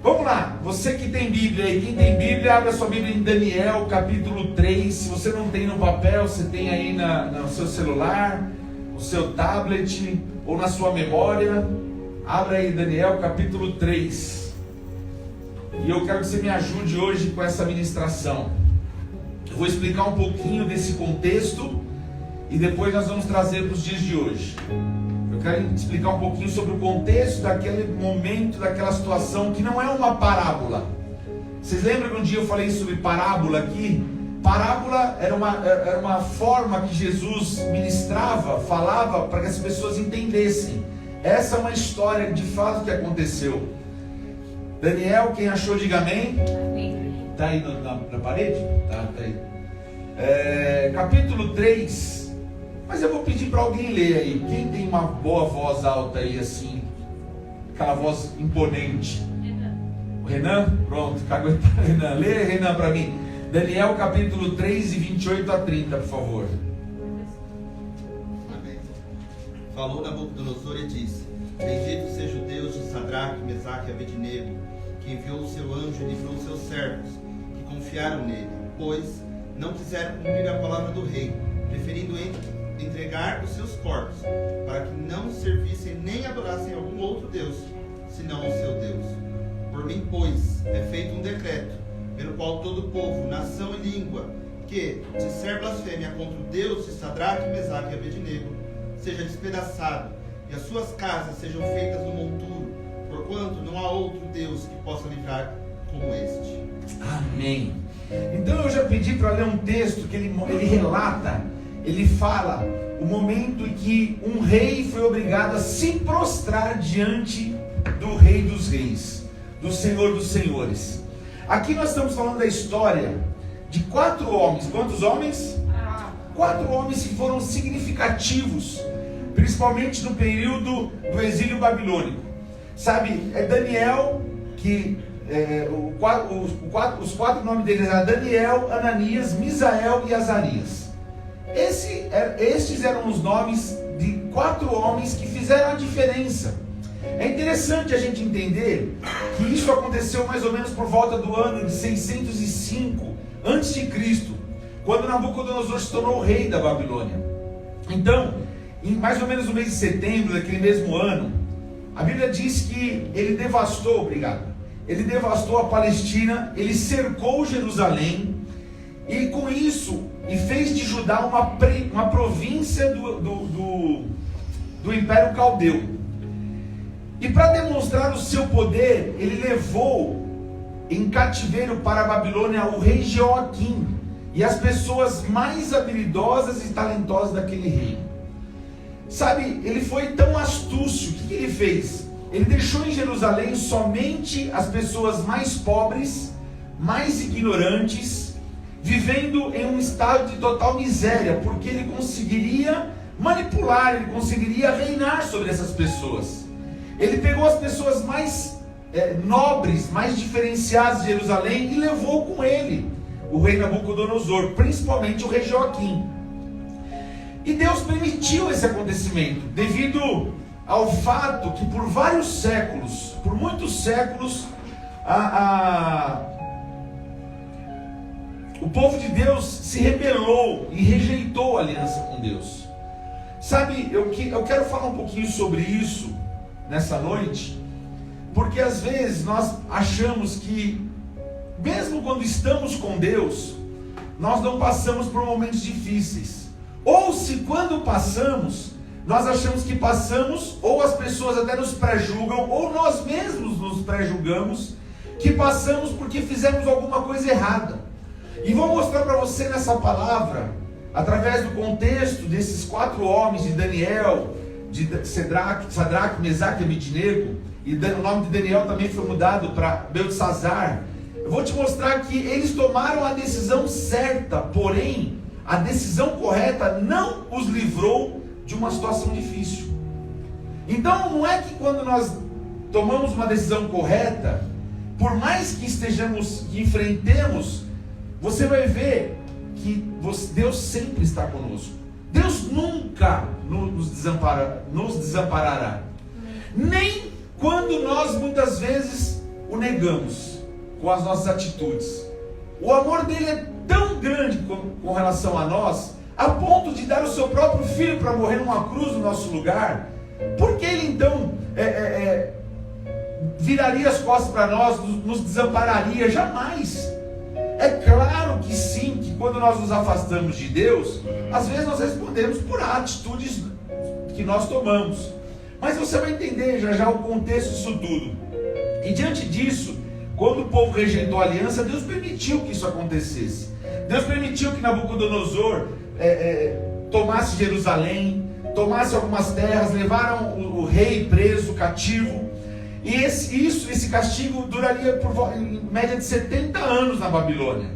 Vamos lá, você que tem Bíblia aí, quem tem Bíblia, abra sua Bíblia em Daniel, capítulo 3. Se você não tem no papel, você tem aí no seu celular, no seu tablet ou na sua memória. Abra aí Daniel, capítulo 3. E eu quero que você me ajude hoje com essa ministração. Eu vou explicar um pouquinho desse contexto e depois nós vamos trazer para os dias de hoje. Eu quero explicar um pouquinho sobre o contexto daquele momento, daquela situação que não é uma parábola. Vocês lembram que um dia eu falei sobre parábola aqui? Parábola era uma forma que Jesus ministrava, falava para que as pessoas entendessem. Essa é uma história de fato que aconteceu. Daniel, quem achou, diga amém. Está aí na parede? Tá aí. Capítulo 3. Mas eu vou pedir para alguém ler aí. Quem tem uma boa voz alta aí, assim? Aquela voz imponente. O Renan? Pronto, caguetar o Renan. Lê, Renan, para mim. Daniel, capítulo 3, e 28 a 30, por favor. Amém. Falou Nabucodonosor e disse: Bendito seja o Deus de Sadraque, Mesaque e Abednego, que enviou o seu anjo e livrou os seus servos, que confiaram nele, pois não quiseram cumprir a palavra do rei, preferindo entregar os seus corpos, para que não servissem nem adorassem algum outro Deus, senão o seu Deus. Por mim, pois, é feito um decreto, pelo qual todo povo, nação e língua, que disser blasfêmia contra o Deus de Sadraque, Mesaque e Abednego, seja despedaçado, e as suas casas sejam feitas no monturo, porquanto não há outro Deus que possa livrar como este. Amém. Então eu já pedi para ler um texto que ele relata, ele fala o momento em que um rei foi obrigado a se prostrar diante do Rei dos Reis, do Senhor dos Senhores. Aqui nós estamos falando da história de 4 homens. Quantos homens? 4 homens que foram significativos, principalmente no período do exílio babilônico. Sabe, é Daniel, que os 4 nomes deles eram Daniel, Ananias, Misael e Azarias. Estes eram os nomes de 4 homens que fizeram a diferença. É interessante a gente entender que isso aconteceu mais ou menos por volta do ano de 605 a.C., quando Nabucodonosor se tornou rei da Babilônia. Então, em mais ou menos no mês de setembro daquele mesmo ano, a Bíblia diz que ele devastou a Palestina, ele cercou Jerusalém, e com isso, fez de Judá uma província do Império Caldeu. E para demonstrar o seu poder, ele levou em cativeiro para a Babilônia o rei Jeoaquim e as pessoas mais habilidosas e talentosas daquele reino. Sabe, ele foi tão astúcio. O que ele fez? Ele deixou em Jerusalém somente as pessoas mais pobres, mais ignorantes, vivendo em um estado de total miséria, porque ele conseguiria manipular, ele conseguiria reinar sobre essas pessoas. Ele pegou as pessoas mais nobres, mais diferenciadas de Jerusalém e levou com ele o rei Nabucodonosor, principalmente o rei Joaquim. E Deus permitiu esse acontecimento, devido ao fato que por muitos séculos, o povo de Deus se rebelou e rejeitou a aliança com Deus. Sabe, eu quero falar um pouquinho sobre isso nessa noite, porque às vezes nós achamos que, mesmo quando estamos com Deus, nós não passamos por momentos difíceis. Ou se quando passamos, nós achamos que passamos, ou as pessoas até nos pré-julgam, ou nós mesmos nos pré-julgamos, que passamos porque fizemos alguma coisa errada. E vou mostrar para você nessa palavra, através do contexto desses 4 homens, de Daniel, de Sadraque, Mesaque e Abednego, e o nome de Daniel também foi mudado para Beltesazar. Eu vou te mostrar que eles tomaram a decisão certa, porém, a decisão correta não os livrou de uma situação difícil. Então, não é que quando nós tomamos uma decisão correta, por mais que enfrentemos, você vai ver que Deus sempre está conosco. Deus nunca nos desamparará. Nem quando nós muitas vezes o negamos com as nossas atitudes. O amor dele é tão grande com relação a nós, a ponto de dar o seu próprio filho para morrer numa cruz no nosso lugar. Por que ele então viraria as costas para nós, nos desampararia? Jamais. É claro que sim, que quando nós nos afastamos de Deus, às vezes nós respondemos por atitudes que nós tomamos. Mas você vai entender já o contexto disso tudo. E diante disso, quando o povo rejeitou a aliança, Deus permitiu que isso acontecesse. Deus permitiu que Nabucodonosor tomasse Jerusalém, tomasse algumas terras, levaram o rei preso, cativo. E esse castigo duraria em média de 70 anos na Babilônia.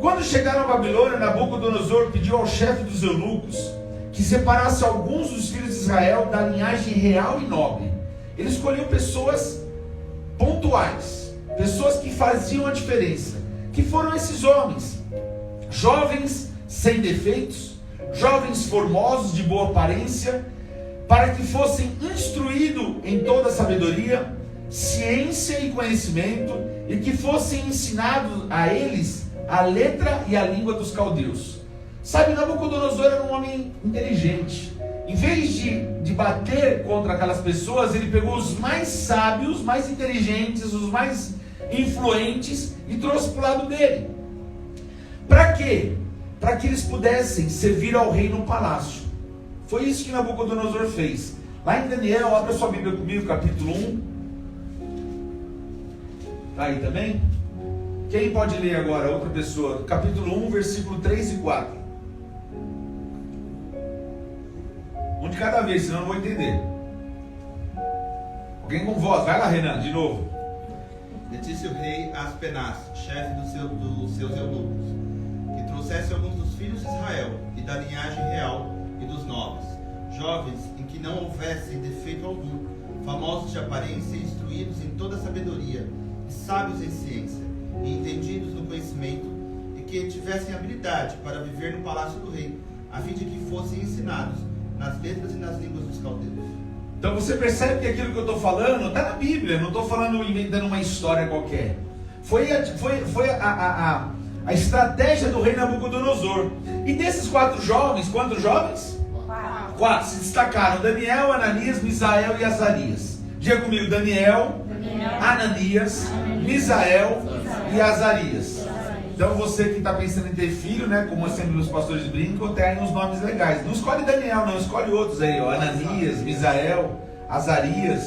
Quando chegaram à Babilônia, Nabucodonosor pediu ao chefe dos eunucos que separasse alguns dos filhos de Israel da linhagem real e nobre. Ele escolheu pessoas pontuais, pessoas que faziam a diferença, que foram esses homens, jovens sem defeitos, jovens formosos de boa aparência, para que fossem instruídos em toda a sabedoria, ciência e conhecimento, e que fossem ensinados a eles a letra e a língua dos caldeus. Sabe, Nabucodonosor era um homem inteligente. Em vez de bater contra aquelas pessoas, ele pegou os mais sábios, mais inteligentes, os mais influentes e trouxe para o lado dele. Para quê? Para que eles pudessem servir ao rei no palácio. Foi isso que Nabucodonosor fez. Lá em Daniel, abra sua Bíblia comigo, capítulo 1. Está aí também? Quem pode ler agora? Outra pessoa. Capítulo 1, versículo 3 e 4. Um de cada vez, senão eu não vou entender. Alguém com voz. Vai lá, Renan, de novo. Disse o rei Aspenaz, chefe dos seus eunucos, que trouxesse alguns dos filhos de Israel e da linhagem real e dos nobres, jovens em que não houvesse defeito algum, famosos de aparência e instruídos em toda a sabedoria, e sábios em ciência, e entendidos no conhecimento, e que tivessem habilidade para viver no palácio do rei, a fim de que fossem ensinados nas letras e nas línguas dos caldeus. Então você percebe que aquilo que eu estou falando está na Bíblia, não estou falando inventando uma história qualquer. Foi a estratégia do rei Nabucodonosor. E desses 4 jovens, quantos jovens? 4 se destacaram: Daniel, Ananias, Misael e Azarias. Diga comigo: Daniel, Ananias, Misael e Azarias. Então você que está pensando em ter filho, né, como sempre os pastores brincam, tem uns nomes legais. Não escolhe Daniel, não, escolhe outros aí, ó, Ananias, Misael, Azarias.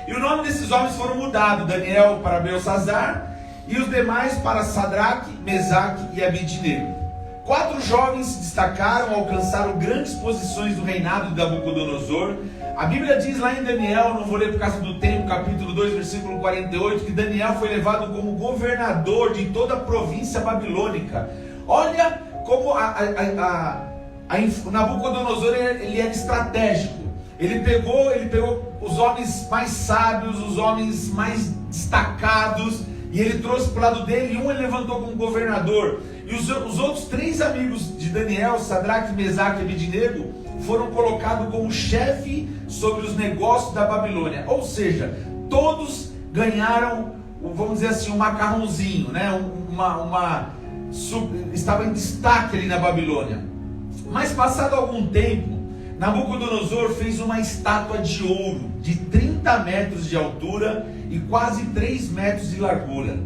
E o nome desses homens foram mudados: Daniel para Belsazar e os demais para Sadraque, Mesaque e Abednego. 4 jovens se destacaram, alcançaram grandes posições do reinado de Nabucodonosor. A Bíblia diz lá em Daniel, não vou ler por causa do tempo, capítulo 2, versículo 48, que Daniel foi levado como governador de toda a província babilônica. Olha como o Nabucodonosor ele era estratégico. Ele pegou os homens mais sábios, os homens mais destacados, e ele trouxe para o lado dele, e um ele levantou como governador. E os outros 3 amigos de Daniel, Sadraque, Mesaque e Abednego, foram colocados como chefe sobre os negócios da Babilônia. Ou seja, todos ganharam, vamos dizer assim, um macarrãozinho, né? Estava em destaque ali na Babilônia. Mas passado algum tempo, Nabucodonosor fez uma estátua de ouro de 30 metros de altura e quase 3 metros de largura.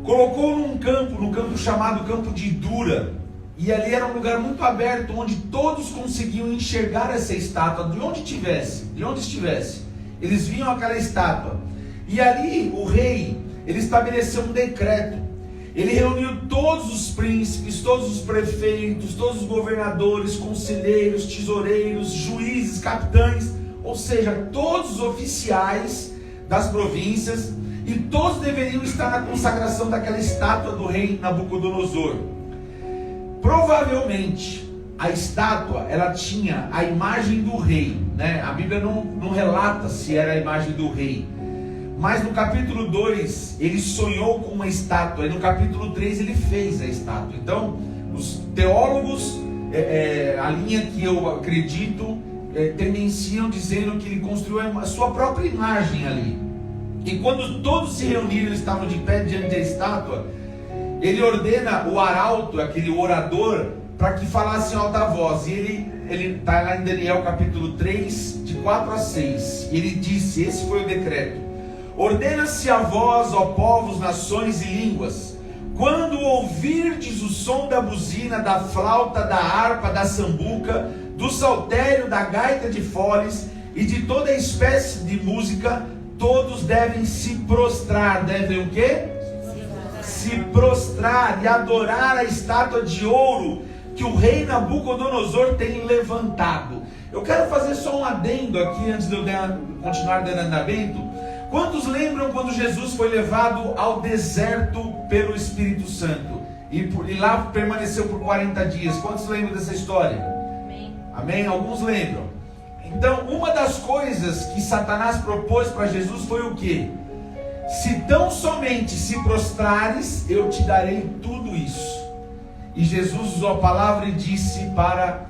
Colocou no campo chamado Campo de Dura. E ali era um lugar muito aberto, onde todos conseguiam enxergar essa estátua, de onde estivesse. Eles viam aquela estátua. E ali o rei, ele estabeleceu um decreto. Ele reuniu todos os príncipes, todos os prefeitos, todos os governadores, conselheiros, tesoureiros, juízes, capitães, ou seja, todos os oficiais das províncias, e todos deveriam estar na consagração daquela estátua do rei Nabucodonosor. Provavelmente a estátua, ela tinha a imagem do rei, né? A Bíblia não relata se era a imagem do rei, mas no capítulo 2 ele sonhou com uma estátua, e no capítulo 3 ele fez a estátua. Então os teólogos, a linha que eu acredito, tendenciam dizendo que ele construiu a sua própria imagem ali. E quando todos se reuniram e estavam de pé diante da estátua, ele ordena o arauto, aquele orador, para que falasse em alta voz. E ele está lá em Daniel capítulo 3, de 4 a 6. E ele disse, esse foi o decreto: ordena-se a vós, ó povos, nações e línguas, quando ouvirdes o som da buzina, da flauta, da harpa, da sambuca, do saltério, da gaita de foles e de toda espécie de música, todos devem se prostrar. Devem o quê? Se prostrar e adorar a estátua de ouro que o rei Nabucodonosor tem levantado. Eu quero fazer só um adendo aqui antes de eu continuar dando andamento. Quantos lembram quando Jesus foi levado ao deserto pelo Espírito Santo e lá permaneceu por 40 dias? Quantos lembram dessa história? Amém. Amém? Alguns lembram. Então, uma das coisas que Satanás propôs para Jesus foi o quê? Se tão somente se prostrares, eu te darei tudo isso. E Jesus usou a palavra e disse para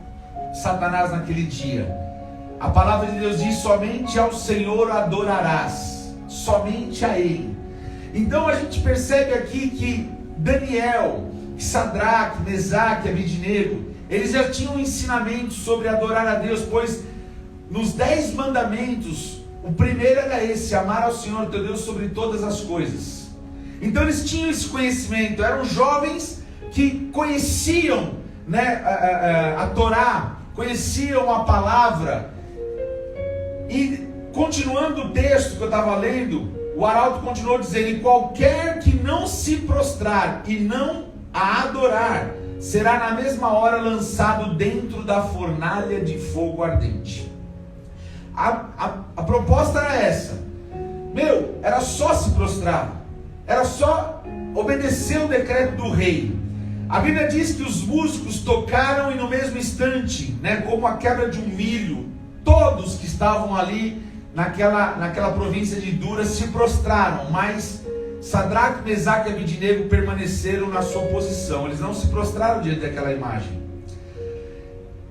Satanás naquele dia, a palavra de Deus diz, somente ao Senhor adorarás, somente a Ele. Então a gente percebe aqui que Daniel, Sadraque, Mesaque e Abednego, eles já tinham um ensinamento sobre adorar a Deus, pois nos 10 mandamentos, o primeiro era esse: amar ao Senhor teu Deus sobre todas as coisas. Então eles tinham esse conhecimento, eram jovens que conheciam, né, a Torá, conheciam a palavra. E continuando o texto que eu estava lendo, o arauto continuou dizendo: e qualquer que não se prostrar e não a adorar, será na mesma hora lançado dentro da fornalha de fogo ardente. A proposta era essa. Era só se prostrar, era só obedecer o decreto do rei. A Bíblia diz que os músicos tocaram e no mesmo instante, né, como a quebra de um milho, todos que estavam ali naquela província de Dura se prostraram, mas Sadraque, Mesaque e Abednego permaneceram na sua posição. Eles não se prostraram diante daquela imagem.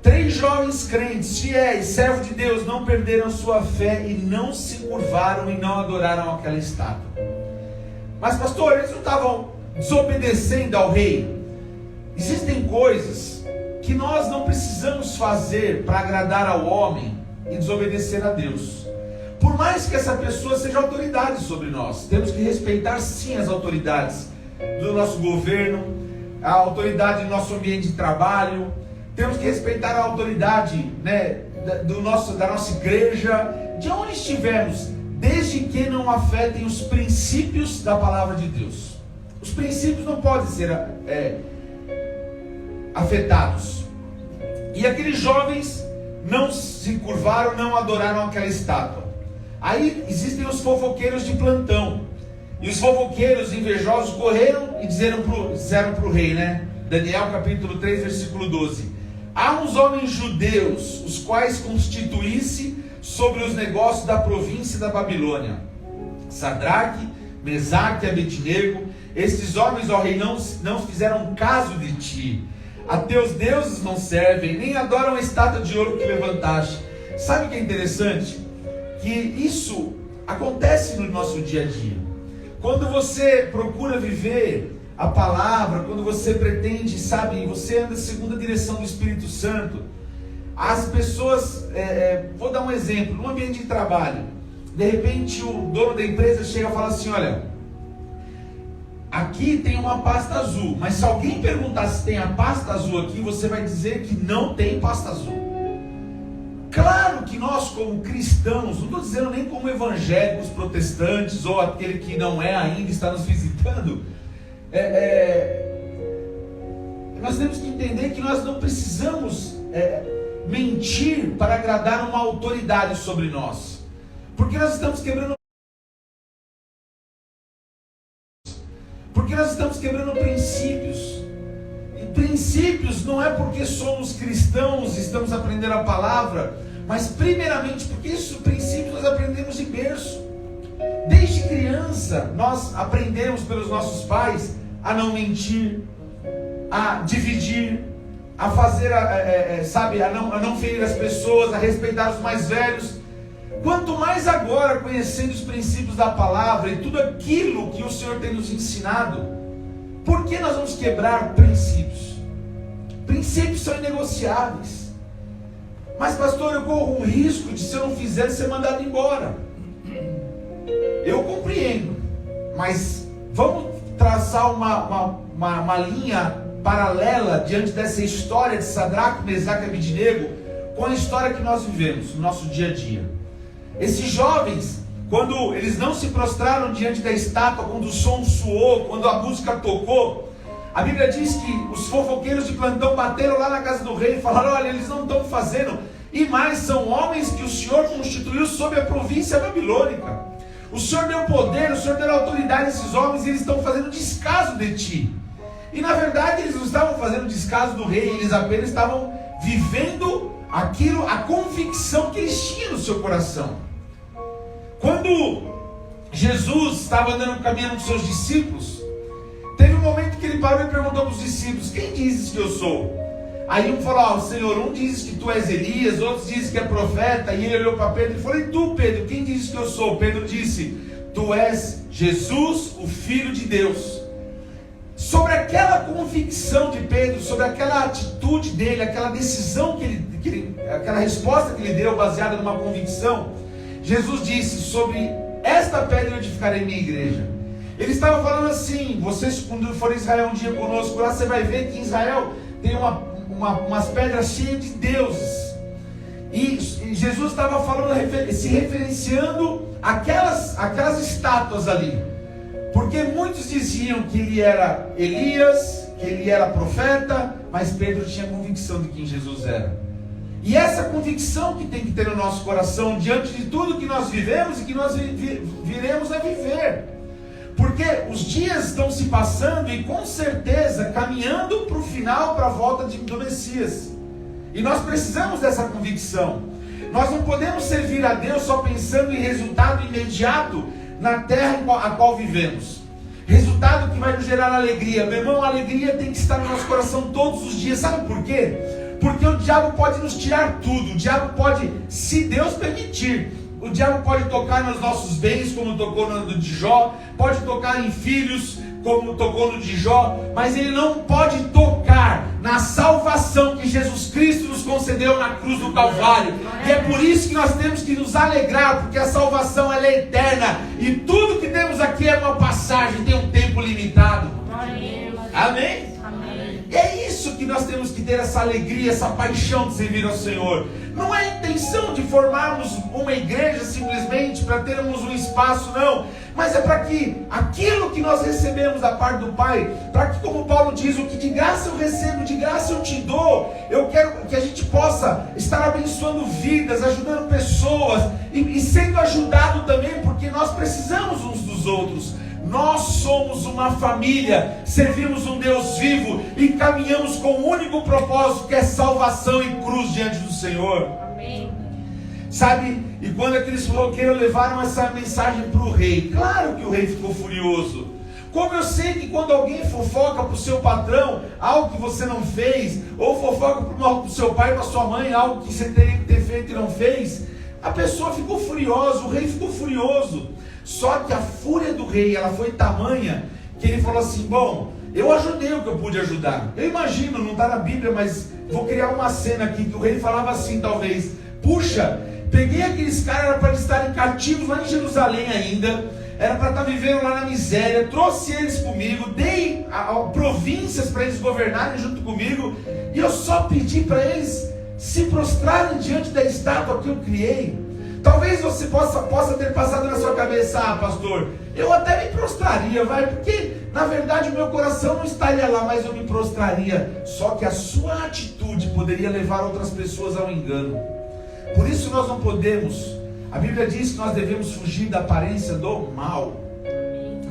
3 jovens crentes, fiéis, servos de Deus, não perderam sua fé e não se curvaram e não adoraram aquela estátua. Mas pastor, eles não estavam desobedecendo ao rei? Existem coisas que nós não precisamos fazer para agradar ao homem e desobedecer a Deus. Por mais que essa pessoa seja autoridade sobre nós, temos que respeitar sim as autoridades do nosso governo, a autoridade do nosso ambiente de trabalho, temos que respeitar a autoridade, né, da nossa igreja, de onde estivermos, desde que não afetem os princípios da palavra de Deus. Os princípios não podem ser afetados. E aqueles jovens não se curvaram, não adoraram aquela estátua. Aí existem os fofoqueiros de plantão. E os fofoqueiros invejosos correram e disseram para o rei, né? Daniel capítulo 3, versículo 12. Há uns homens judeus, os quais constituísse sobre os negócios da província da Babilônia. Sadraque, Mesaque e Abednego, estes homens, ó rei, não fizeram caso de ti. A teus deuses não servem, nem adoram a estátua de ouro que levantaste. Sabe o que é interessante? Que isso acontece no nosso dia a dia. Quando você procura viver a palavra, quando você pretende, sabe, você anda segundo a direção do Espírito Santo, as pessoas, vou dar um exemplo, no ambiente de trabalho, de repente o dono da empresa chega e fala assim: olha, aqui tem uma pasta azul, mas se alguém perguntar se tem a pasta azul aqui, você vai dizer que não tem pasta azul. Claro que nós como cristãos, não estou dizendo nem como evangélicos, protestantes, ou aquele que não é ainda, está nos visitando, nós temos que entender que nós não precisamos mentir para agradar uma autoridade sobre nós, porque nós estamos quebrando princípios. E princípios não é porque somos cristãos, estamos aprendendo a palavra, mas primeiramente porque esses princípios nós aprendemos de berço. Desde criança nós aprendemos pelos nossos pais a não mentir, a dividir, a fazer, a não ferir as pessoas, a respeitar os mais velhos. Quanto mais agora, conhecendo os princípios da palavra e tudo aquilo que o Senhor tem nos ensinado, por que nós vamos quebrar princípios? Princípios são inegociáveis. Mas pastor, eu corro um risco de, se eu não fizer, ser mandado embora. Eu compreendo, mas vamos traçar uma linha paralela diante dessa história de Sadraque, Mesaque e Abednego com a história que nós vivemos no nosso dia a dia. Esses jovens, quando eles não se prostraram diante da estátua, quando o som soou, quando a música tocou, a Bíblia diz que os fofoqueiros de plantão bateram lá na casa do rei e falaram: olha, eles não estão fazendo, e mais, são homens que o Senhor constituiu sob a província babilônica. O Senhor deu poder, o Senhor deu autoridade a esses homens, e eles estão fazendo descaso de ti. E na verdade eles não estavam fazendo descaso do rei, eles apenas estavam vivendo aquilo, a convicção que eles tinham no seu coração. Quando Jesus estava andando caminhando com seus discípulos, teve um momento que ele parou e perguntou para os discípulos: quem dizes que eu sou? Aí um falou: Senhor, um diz que tu és Elias, outros dizem que é profeta. E ele olhou para Pedro e falou: e tu, Pedro, quem dizes que eu sou? Pedro disse: tu és Jesus, o Filho de Deus. Sobre aquela convicção de Pedro, sobre aquela atitude dele, aquela decisão aquela resposta que ele deu baseada numa convicção, Jesus disse: sobre esta pedra eu edificarei minha igreja. Ele estava falando assim: vocês, quando forem a Israel um dia conosco, lá você vai ver que em Israel tem umas pedras cheias de deuses. E Jesus estava falando, se referenciando aquelas estátuas ali, porque muitos diziam que ele era Elias, que ele era profeta, mas Pedro tinha convicção de quem Jesus era. E essa convicção que tem que ter no nosso coração diante de tudo que nós vivemos e que nós viremos a viver. Porque os dias estão se passando e com certeza caminhando para o final, para a volta do Messias. E nós precisamos dessa convicção. Nós não podemos servir a Deus só pensando em resultado imediato na terra a qual vivemos. Resultado que vai nos gerar alegria. Meu irmão, a alegria tem que estar no nosso coração todos os dias. Sabe por quê? Porque o diabo pode nos tirar tudo. O diabo pode, se Deus permitir, o diabo pode tocar nos nossos bens, como tocou no de Jó, pode tocar em filhos, como tocou no de Jó, mas ele não pode tocar na salvação que Jesus Cristo nos concedeu na cruz do Calvário. E é por isso que nós temos que nos alegrar, porque a salvação ela é eterna, e tudo que temos aqui é uma passagem, tem um tempo limitado. Amém? E é isso que nós temos que ter, essa alegria, essa paixão de servir ao Senhor. Não é a intenção de formarmos uma igreja simplesmente para termos um espaço, não. Mas é para que aquilo que nós recebemos da parte do Pai, para que, como Paulo diz, o que de graça eu recebo, de graça eu te dou. Eu quero que a gente possa estar abençoando vidas, ajudando pessoas e sendo ajudado também, porque nós precisamos uns dos outros. Nós somos uma família, servimos um Deus vivo e caminhamos com um único propósito, que é salvação e cruz diante do Senhor. Amém. Sabe, e quando aqueles fofoqueiros levaram essa mensagem para o rei, claro que o rei ficou furioso. Como eu sei que quando alguém fofoca para o seu patrão algo que você não fez, ou fofoca para o seu pai, para sua mãe, algo que você teria que ter feito e não fez, a pessoa ficou furiosa, o rei ficou furioso. Só que a fúria do rei, ela foi tamanha, que ele falou assim: bom, eu ajudei o que eu pude ajudar. Eu imagino, não está na Bíblia, mas vou criar uma cena aqui, que o rei falava assim talvez: puxa, peguei aqueles caras, era para eles estarem cativos lá em Jerusalém ainda, era para estar vivendo lá na miséria, trouxe eles comigo, dei províncias para eles governarem junto comigo, e eu só pedi para eles se prostrarem diante da estátua que eu criei. Talvez você possa ter passado na sua cabeça: ah, pastor, eu até me prostraria, porque na verdade o meu coração não estaria lá, mas eu me prostraria. Só que a sua atitude poderia levar outras pessoas ao engano. Por isso nós não podemos, a Bíblia diz que nós devemos fugir da aparência do mal.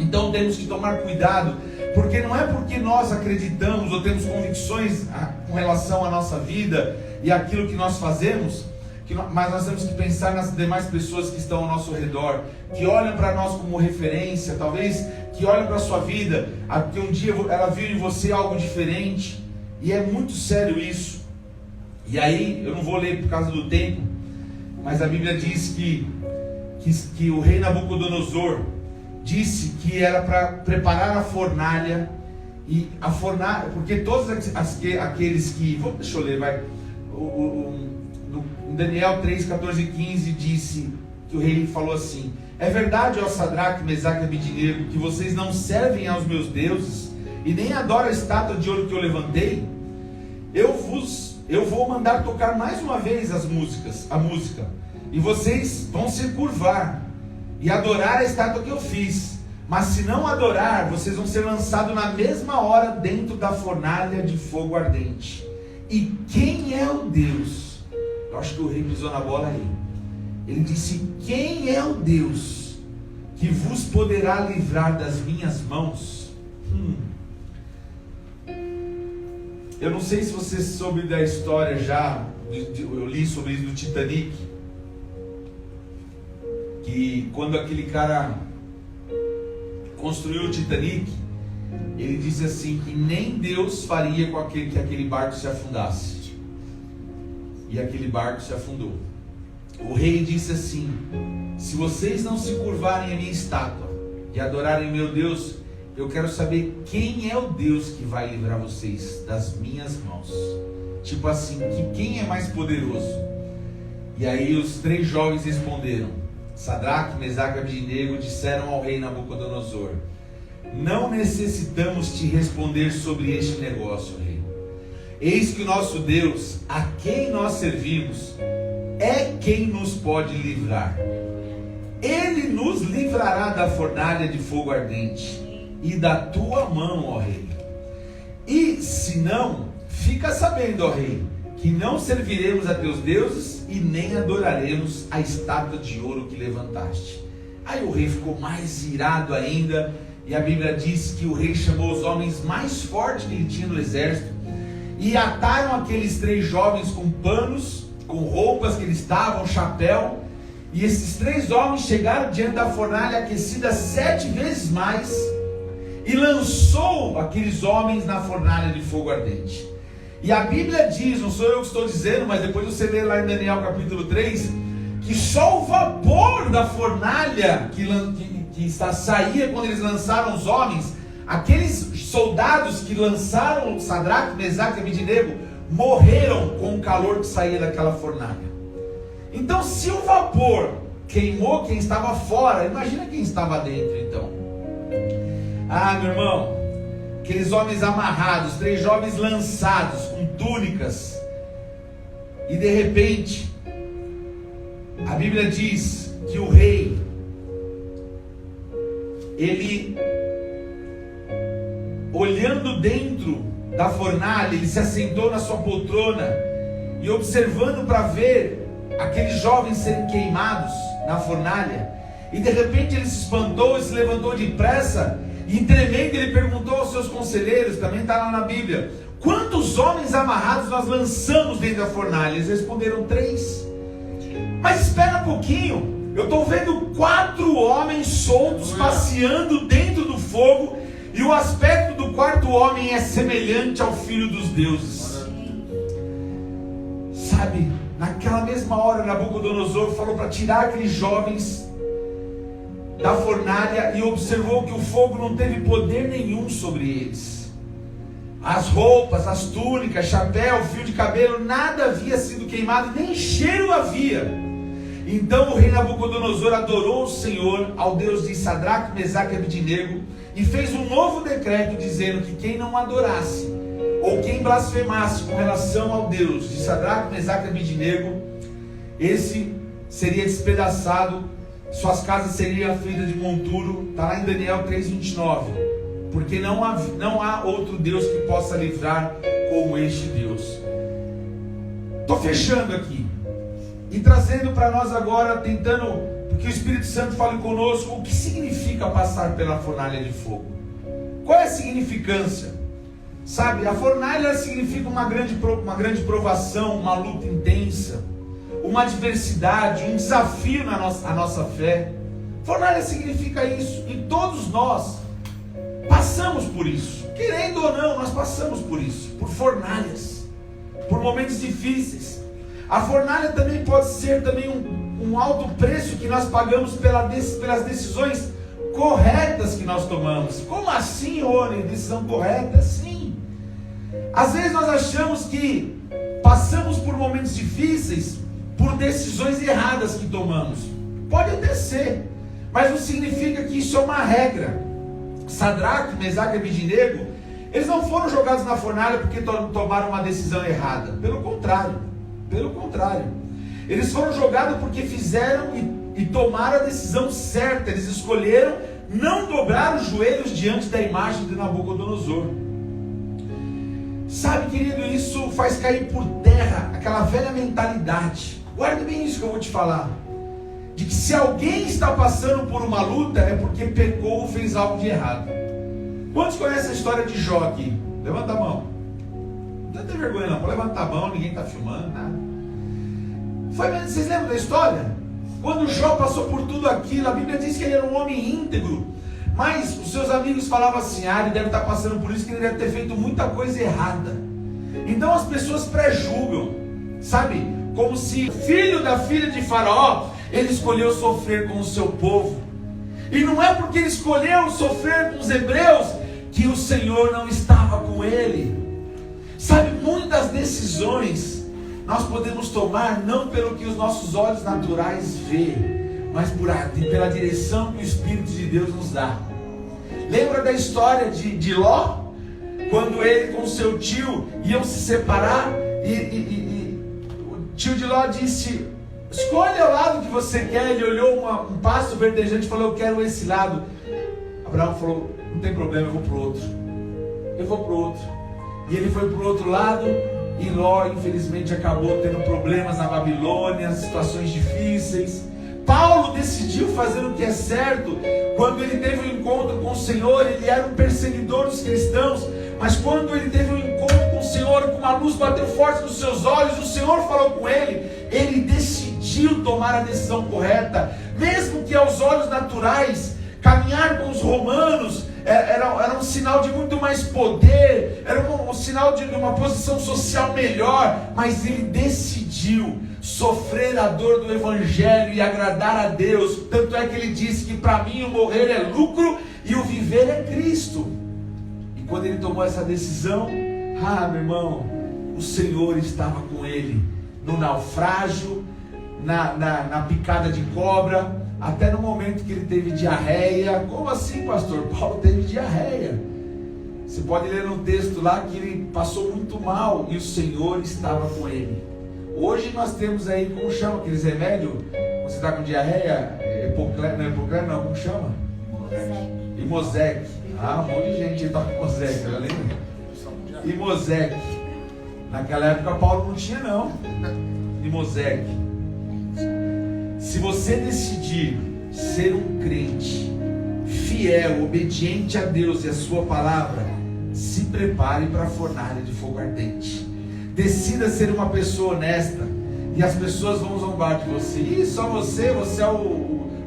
Então temos que tomar cuidado, porque não é porque nós acreditamos ou temos convicções com relação à nossa vida e aquilo que nós fazemos, mas nós temos que pensar nas demais pessoas que estão ao nosso redor, que olham para nós como referência, talvez que olham para a sua vida, que um dia ela viu em você algo diferente, e é muito sério isso. E aí, eu não vou ler por causa do tempo, mas a Bíblia diz que que o rei Nabucodonosor disse que era para preparar a fornalha, e a fornalha, porque todos aqueles que, deixa eu ler, vai, em Daniel 3, 14 e 15 disse que o rei falou assim: é verdade, ó Sadraque, Mesaque e Abednego, que vocês não servem aos meus deuses e nem adoram a estátua de ouro que eu levantei? Eu vou mandar tocar mais uma vez a música, e vocês vão se curvar e adorar a estátua que eu fiz. Mas se não adorar, vocês vão ser lançados na mesma hora dentro da fornalha de fogo ardente. E quem é o Deus? Eu acho que o rei pisou na bola aí. Ele disse: quem é o Deus que vos poderá livrar das minhas mãos? Eu não sei se você soube da história já, eu li sobre isso do Titanic, que quando aquele cara construiu o Titanic, ele disse assim, que nem Deus faria com que aquele barco se afundasse. E aquele barco se afundou. O rei disse assim: se vocês não se curvarem à minha estátua e adorarem meu Deus, eu quero saber quem é o Deus que vai livrar vocês das minhas mãos. Tipo assim, quem é mais poderoso? E aí os 3 jovens responderam, Sadraque, Mesaque e Abednego, disseram ao rei Nabucodonosor: não necessitamos te responder sobre este negócio, rei. Eis que o nosso Deus, a quem nós servimos, é quem nos pode livrar. Ele nos livrará da fornalha de fogo ardente e da tua mão, ó rei. E se não, fica sabendo, ó rei, que não serviremos a teus deuses e nem adoraremos a estátua de ouro que levantaste. Aí o rei ficou mais irado ainda, e a Bíblia diz que o rei chamou os homens mais fortes que ele tinha no exército e ataram aqueles 3 jovens com panos, com roupas que eles estavam, chapéu, e esses 3 homens chegaram diante da fornalha aquecida 7 vezes mais e lançou aqueles homens na fornalha de fogo ardente. E a Bíblia diz, não sou eu que estou dizendo, mas depois você lê lá em Daniel capítulo 3, que só o vapor da fornalha que saía quando eles lançaram os homens, aqueles soldados que lançaram Sadraque, Mesaque e Abednego, morreram com o calor que saía daquela fornalha. Então, se o vapor queimou quem estava fora, imagina quem estava dentro então. Ah, meu irmão, aqueles homens amarrados, 3 jovens lançados com túnicas, e de repente a Bíblia diz que o rei, ele, olhando dentro da fornalha, ele se assentou na sua poltrona e observando para ver aqueles jovens serem queimados na fornalha, e de repente ele se espantou e se levantou depressa, e tremendo ele perguntou aos seus conselheiros, também está lá na Bíblia: quantos homens amarrados nós lançamos dentro da fornalha? Eles responderam: 3. Mas espera um pouquinho, eu estou vendo 4 homens soltos passeando dentro do fogo, e o aspecto do 4º homem é semelhante ao Filho dos deuses. Sabe, naquela mesma hora Nabucodonosor falou para tirar aqueles jovens da fornalha, e observou que o fogo não teve poder nenhum sobre eles. As roupas, as túnicas, chapéu, fio de cabelo, nada havia sido queimado, nem cheiro havia. Então o rei Nabucodonosor adorou o Senhor, ao Deus de Sadraque, Mesaque e Abednego, e fez um novo decreto dizendo que quem não adorasse ou quem blasfemasse com relação ao Deus de Sadraque, Mesaque e Abednego, esse seria despedaçado, suas casas seriam feitas de monturo. Está lá em Daniel 3:29, porque não há outro Deus que possa livrar como este Deus. Estou fechando aqui e trazendo para nós agora, tentando que o Espírito Santo fale conosco o que significa passar pela fornalha de fogo. Qual é a significância? Sabe, a fornalha significa uma grande provação, uma luta intensa, uma adversidade, um desafio à nossa fé. Fornalha significa isso, e todos nós passamos por isso, querendo ou não, nós passamos por isso, por fornalhas, por momentos difíceis. A fornalha também pode ser também um alto preço que nós pagamos pelas decisões corretas que nós tomamos. Como assim, Rony? Decisão correta? Sim. Às vezes nós achamos que passamos por momentos difíceis por decisões erradas que tomamos. Pode até ser, mas não significa que isso é uma regra. Sadraque, Mesaque e Abednego, eles não foram jogados na fornalha porque tomaram uma decisão errada. Pelo contrário. Eles foram jogados porque fizeram e tomaram a decisão certa. Eles escolheram não dobrar os joelhos diante da imagem de Nabucodonosor. Sabe, querido, isso faz cair por terra aquela velha mentalidade. Guarde bem isso que eu vou te falar. De que se alguém está passando por uma luta é porque pecou ou fez algo de errado. Quantos conhecem a história de Jó aqui? Levanta a mão. Não tem vergonha não, pode levantar a mão, ninguém está filmando, nada. Vocês lembram da história? Quando Jó passou por tudo aquilo, a Bíblia diz que ele era um homem íntegro. Mas os seus amigos falavam assim, ele deve estar passando por isso, que ele deve ter feito muita coisa errada. Então as pessoas pré-julgam, sabe? Como se o filho da filha de Faraó, ele escolheu sofrer com o seu povo. E não é porque ele escolheu sofrer com os hebreus que o Senhor não estava com ele. Sabe, muitas decisões nós podemos tomar não pelo que os nossos olhos naturais veem, mas pela direção que o Espírito de Deus nos dá. Lembra da história de Ló? Quando ele com seu tio iam se separar e o tio de Ló disse: escolha o lado que você quer. Ele olhou um pasto verdejante e falou: eu quero esse lado. Abraão falou: não tem problema, eu vou para o outro. Eu vou para o outro. E ele foi para o outro lado. E Ló, infelizmente, acabou tendo problemas na Babilônia, situações difíceis. Paulo decidiu fazer o que é certo. Quando ele teve um encontro com o Senhor, ele era um perseguidor dos cristãos. Mas quando ele teve um encontro com o Senhor, com uma luz bateu forte nos seus olhos, o Senhor falou com ele. Ele decidiu tomar a decisão correta, mesmo que aos olhos naturais, caminhar com os romanos era um sinal de muito mais poder, era um sinal de uma posição social melhor, mas ele decidiu sofrer a dor do Evangelho e agradar a Deus. Tanto é que ele disse que para mim o morrer é lucro e o viver é Cristo. E quando ele tomou essa decisão, meu irmão, o Senhor estava com ele no naufrágio, na picada de cobra, até no momento que ele teve diarreia. Como assim, pastor? Paulo teve diarreia. Você pode ler no texto lá que ele passou muito mal e o Senhor estava com ele. Hoje nós temos aí, como chama aqueles remédios? Quando você está com diarreia, Epocler, não, como chama? Imosec. Um monte de gente está com Imosec, já lembra? Imosec. Naquela época Paulo não tinha não. Imosec. Se você decidir ser um crente fiel, obediente a Deus e a sua palavra, se prepare para a fornalha de fogo ardente. Decida ser uma pessoa honesta, e as pessoas vão zombar de você. Só você é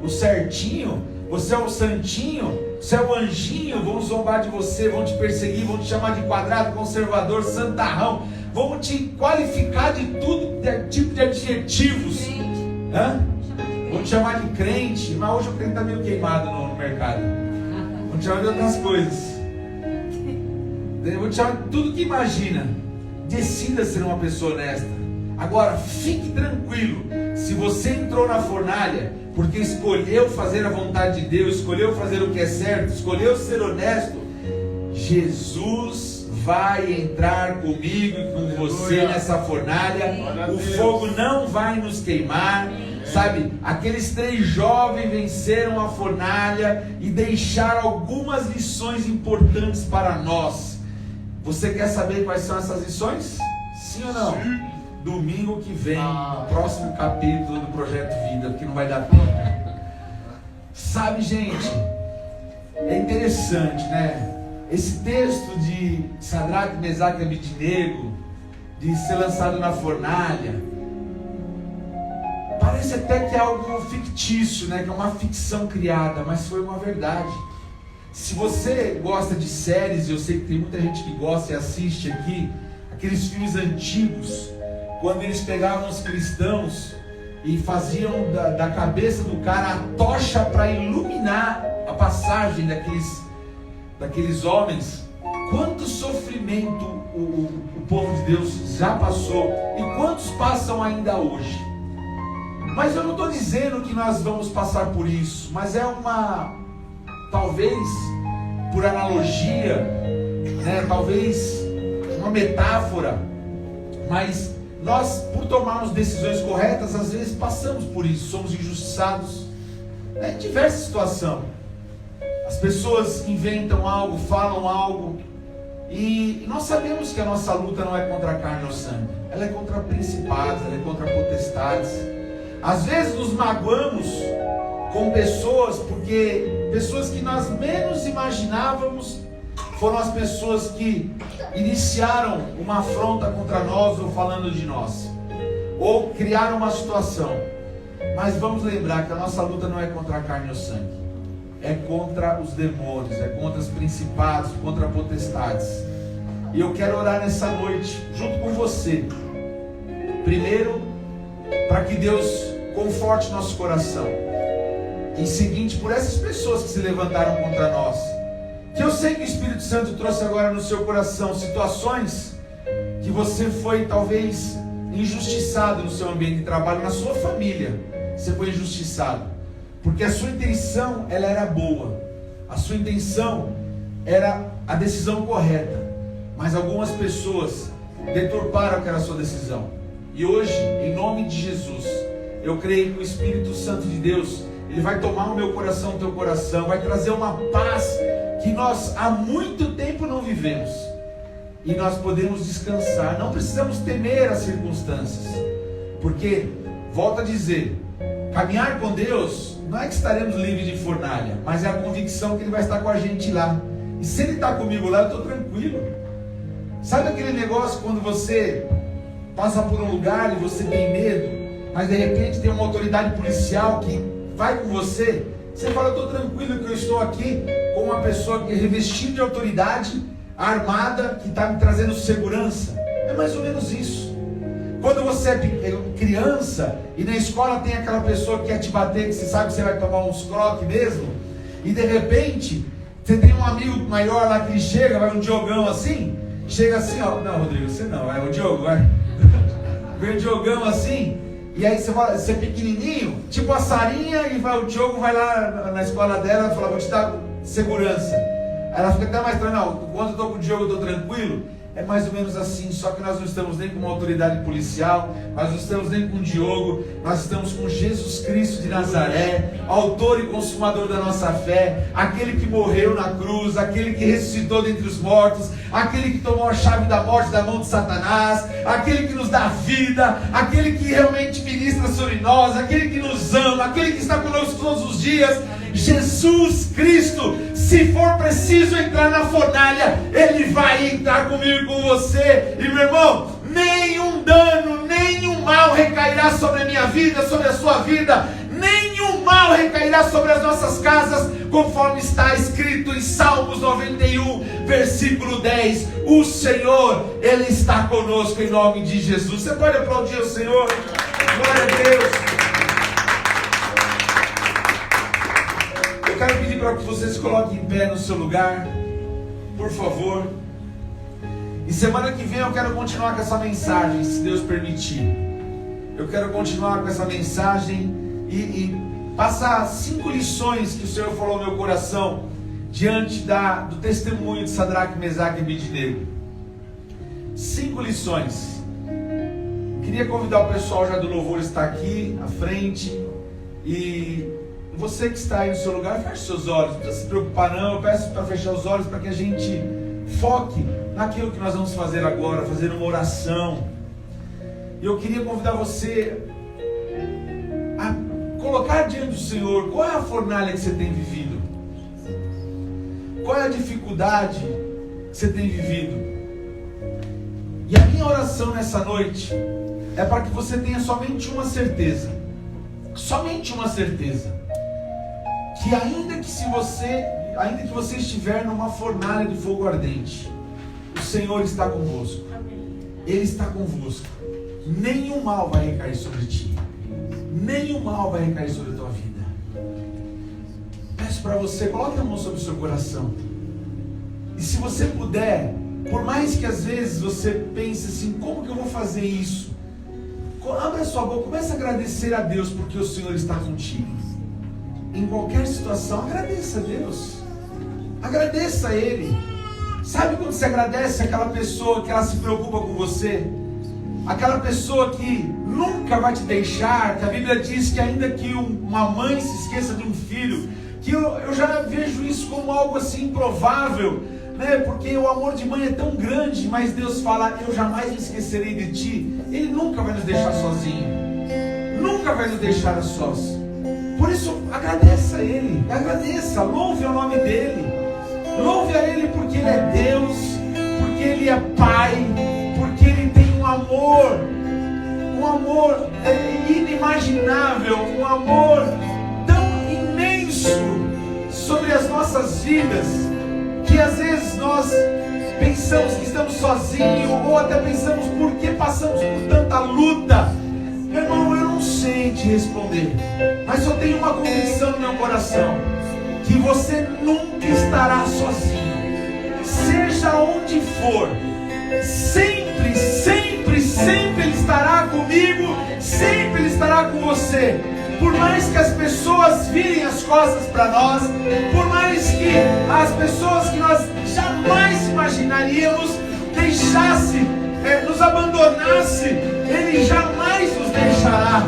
o certinho, você é o santinho, você é o anjinho. Vão zombar de você, vão te perseguir, vão te chamar de quadrado, conservador, santarrão, vão te qualificar de tudo, tipo de adjetivos. Vão te chamar de crente, mas hoje o crente está meio queimado no mercado. Vão te chamar de outras coisas. Vão te chamar de tudo que imagina. Decida ser uma pessoa honesta. Agora, fique tranquilo. Se você entrou na fornalha porque escolheu fazer a vontade de Deus, escolheu fazer o que é certo, escolheu ser honesto, Jesus vai entrar comigo e com você nessa fornalha. O fogo não vai nos queimar. Sabe, aqueles 3 jovens venceram a fornalha e deixaram algumas lições importantes para nós. Você quer saber quais são essas lições? Sim ou não? Sim. Domingo que vem, no próximo capítulo do Projeto Vida, porque não vai dar tempo. Sabe, gente, é interessante, né? Esse texto de Sadraque, Mesaque e Abednego, de ser lançado na fornalha, parece até que é algo fictício, né? Que é uma ficção criada, mas foi uma verdade. Se você gosta de séries, eu sei que tem muita gente que gosta e assiste aqui, aqueles filmes antigos, quando eles pegavam os cristãos e faziam da cabeça do cara a tocha para iluminar a passagem daqueles homens. Quanto sofrimento o povo de Deus já passou e quantos passam ainda hoje. Mas eu não estou dizendo que nós vamos passar por isso, mas é talvez por analogia, né? Talvez uma metáfora, mas nós, por tomarmos decisões corretas, às vezes passamos por isso, somos injustiçados, né? Em diversas situações. As pessoas inventam algo, falam algo, e nós sabemos que a nossa luta não é contra a carne ou sangue, ela é contra principados, ela é contra potestades. Às vezes nos magoamos com pessoas, porque pessoas que nós menos imaginávamos foram as pessoas que iniciaram uma afronta contra nós, ou falando de nós, ou criaram uma situação. Mas vamos lembrar que a nossa luta não é contra a carne ou sangue, é contra os demônios, é contra os principados, contra potestades. E eu quero orar nessa noite, junto com você, primeiro, para que Deus conforte nosso coração, e seguinte, por essas pessoas que se levantaram contra nós, que eu sei que o Espírito Santo trouxe agora no seu coração situações que você foi talvez injustiçado no seu ambiente de trabalho, na sua família, você foi injustiçado, porque a sua intenção, ela era boa, a sua intenção era a decisão correta, mas algumas pessoas deturparam aquela sua decisão. E hoje, em nome de Jesus, eu creio que o Espírito Santo de Deus, ele vai tomar o meu coração, o teu coração, vai trazer uma paz que nós há muito tempo não vivemos, e nós podemos descansar. Não precisamos temer as circunstâncias, porque, volto a dizer, caminhar com Deus não é que estaremos livres de fornalha, mas é a convicção que Ele vai estar com a gente lá. E se Ele está comigo lá, eu estou tranquilo. Sabe aquele negócio quando você passa por um lugar e você tem medo, mas de repente tem uma autoridade policial que vai com você? Você fala, eu estou tranquilo que eu estou aqui com uma pessoa que é revestida de autoridade, armada, que está me trazendo segurança. É mais ou menos isso. Quando você é criança e na escola tem aquela pessoa que quer te bater, que você sabe que você vai tomar uns croques mesmo, e de repente você tem um amigo maior lá que ele chega, vai um Diogão assim, chega assim, ó, não, Rodrigo, você não, é o Diogo, vai. Vem o Diogão assim, e aí você é pequenininho, tipo a Sarinha, e o Diogo vai lá na escola dela e fala, vou te dar segurança. Aí ela fica até mais tranquila, não, quando eu estou com o Diogo eu estou tranquilo. É mais ou menos assim, só que nós não estamos nem com uma autoridade policial, nós não estamos nem com o Diogo, nós estamos com Jesus Cristo de Nazaré, autor e consumador da nossa fé, aquele que morreu na cruz, aquele que ressuscitou dentre os mortos, aquele que tomou a chave da morte da mão de Satanás, aquele que nos dá vida, aquele que realmente ministra sobre nós, aquele que nos ama, aquele que está conosco todos os dias. Jesus Cristo, se for preciso entrar na fornalha, Ele vai entrar comigo e com você. E meu irmão, nenhum dano, nenhum mal recairá sobre a minha vida, sobre a sua vida, nenhum mal recairá sobre as nossas casas, conforme está escrito em Salmos 91, versículo 10. O Senhor, Ele está conosco em nome de Jesus. Você pode aplaudir o Senhor? Glória a Deus. Eu quero pedir para que você se coloque em pé no seu lugar, por favor. E semana que vem eu quero continuar com essa mensagem, se Deus permitir. Eu quero continuar com essa mensagem e passar 5 lições que o Senhor falou no meu coração diante do testemunho de Sadraque, Mesaque e Abednego. 5 lições. Queria convidar o pessoal já do louvor estar aqui à frente. E você que está aí no seu lugar, feche seus olhos, não precisa se preocupar não, eu peço para fechar os olhos para que a gente foque naquilo que nós vamos fazer agora, fazer uma oração. E eu queria convidar você a colocar diante do Senhor, qual é a fornalha que você tem vivido? Qual é a dificuldade que você tem vivido? E a minha oração nessa noite é para que você tenha somente uma certeza, que ainda que você estiver numa fornalha de fogo ardente, o Senhor está convosco. Ele está convosco. Nenhum mal vai recair sobre ti. nenhum mal vai recair sobre a tua vida. Peço para você, coloque a mão sobre o seu coração. E se você puder, por mais que às vezes você pense assim, como que eu vou fazer isso? Abra a sua boca, comece a agradecer a Deus porque o Senhor está contigo. Em qualquer situação, agradeça a Deus. Agradeça a Ele. Sabe quando você agradece aquela pessoa que ela se preocupa com você? Aquela pessoa que nunca vai te deixar, que a Bíblia diz que ainda que uma mãe se esqueça de um filho, que eu já vejo isso como algo assim improvável, né? Porque o amor de mãe é tão grande, mas Deus fala, eu jamais me esquecerei de ti. Ele nunca vai nos deixar sozinho, nunca vai nos deixar a sós. Por isso, agradeça a Ele, agradeça, louve o nome dEle, louve a Ele porque Ele é Deus, porque Ele é Pai, porque Ele tem um amor inimaginável, um amor tão imenso sobre as nossas vidas, que às vezes nós pensamos que estamos sozinhos, ou até pensamos por que passamos por tanta luta. Meu irmão, eu não sei te responder, mas só tenho uma convicção no meu coração, que você nunca estará sozinho, seja onde for, sempre, sempre, sempre Ele estará comigo, sempre Ele estará com você. Por mais que as pessoas virem as costas para nós, por mais que as pessoas que nós jamais imaginaríamos deixasse, nos abandonasse, Ele jamais nos deixará.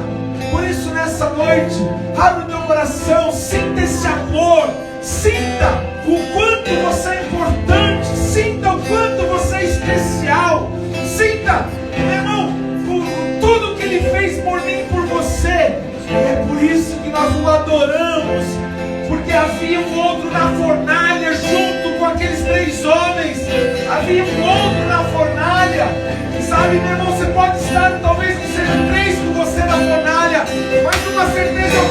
Por isso, nessa noite, abre o teu coração, sinta esse amor, sinta o quanto você é importante, sinta o quanto você é especial, sinta, meu irmão, tudo que Ele fez por mim e por você. É por isso que nós o adoramos, porque havia um outro na fornalha junto com aqueles 3 homens, havia um outro na fornalha. Sabe, meu irmão, você pode estar, talvez não seja 3 com você na fornalha, mas uma certeza eu